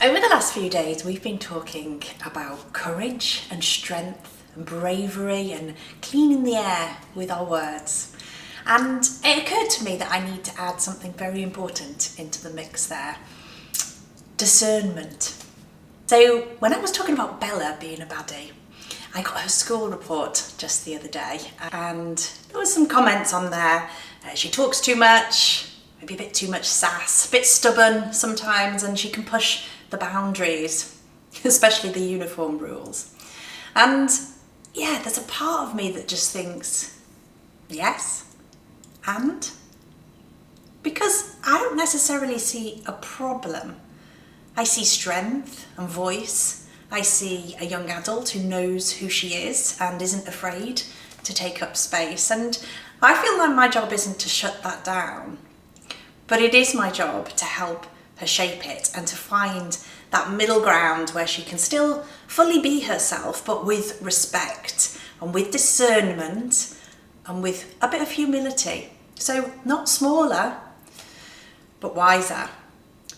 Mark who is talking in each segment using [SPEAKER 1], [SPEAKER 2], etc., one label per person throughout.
[SPEAKER 1] Over the last few days, we've been talking about courage and strength and bravery and cleaning the air with our words. And it occurred to me that I need to add something very important into the mix there. Discernment. So when I was talking about Bella being a baddie, I got her school report just the other day and there was some comments on there. She talks too much, maybe a bit too much sass, a bit stubborn sometimes, and she can push the boundaries, especially the uniform rules. And yeah, there's a part of me that just thinks, yes, and? Because I don't necessarily see a problem. I see strength and voice. I see a young adult who knows who she is and isn't afraid to take up space. And I feel like my job isn't to shut that down, but it is my job to help her shape it and to find that middle ground where she can still fully be herself, but with respect and with discernment and with a bit of humility. So not smaller, but wiser.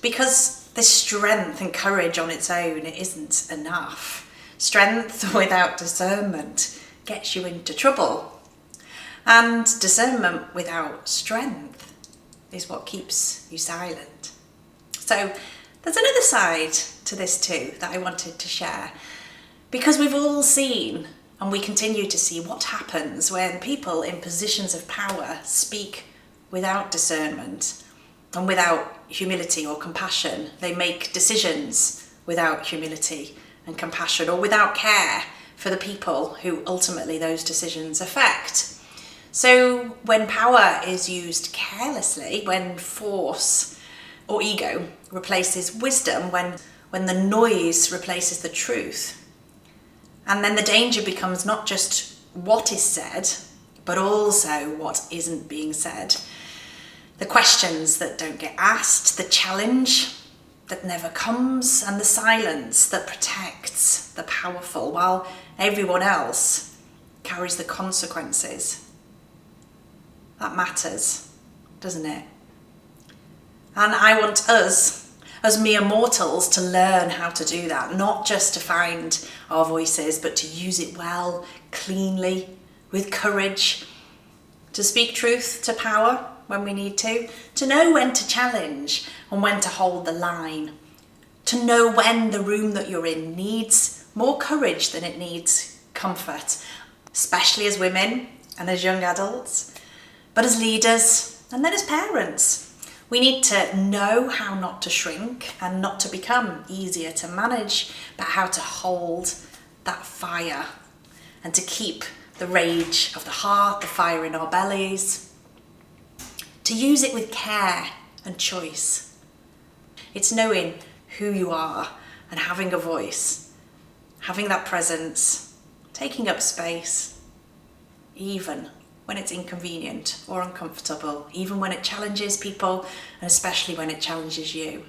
[SPEAKER 1] Because this strength and courage on its own, it isn't enough. Strength without discernment gets you into trouble. And discernment without strength is what keeps you silent. So there's another side to this too that I wanted to share, because we've all seen and we continue to see what happens when people in positions of power speak without discernment and without humility or compassion. They make decisions without humility and compassion, or without care for the people who ultimately those decisions affect. So when power is used carelessly, when force or ego replaces wisdom, when the noise replaces the truth, and then the danger becomes not just what is said, but also what isn't being said. The questions that don't get asked, the challenge that never comes, and the silence that protects the powerful while everyone else carries the consequences. That matters, doesn't it? And I want us, as mere mortals, to learn how to do that, not just to find our voices, but to use it well, cleanly, with courage, to speak truth to power when we need to know when to challenge and when to hold the line, to know when the room that you're in needs more courage than it needs comfort, especially as women and as young adults, but as leaders and then as parents. We need to know how not to shrink and not to become easier to manage, but how to hold that fire and to keep the rage of the heart, the fire in our bellies, to use it with care and choice. It's knowing who you are and having a voice, having that presence, taking up space, even when it's inconvenient or uncomfortable, even when it challenges people, and especially when it challenges you.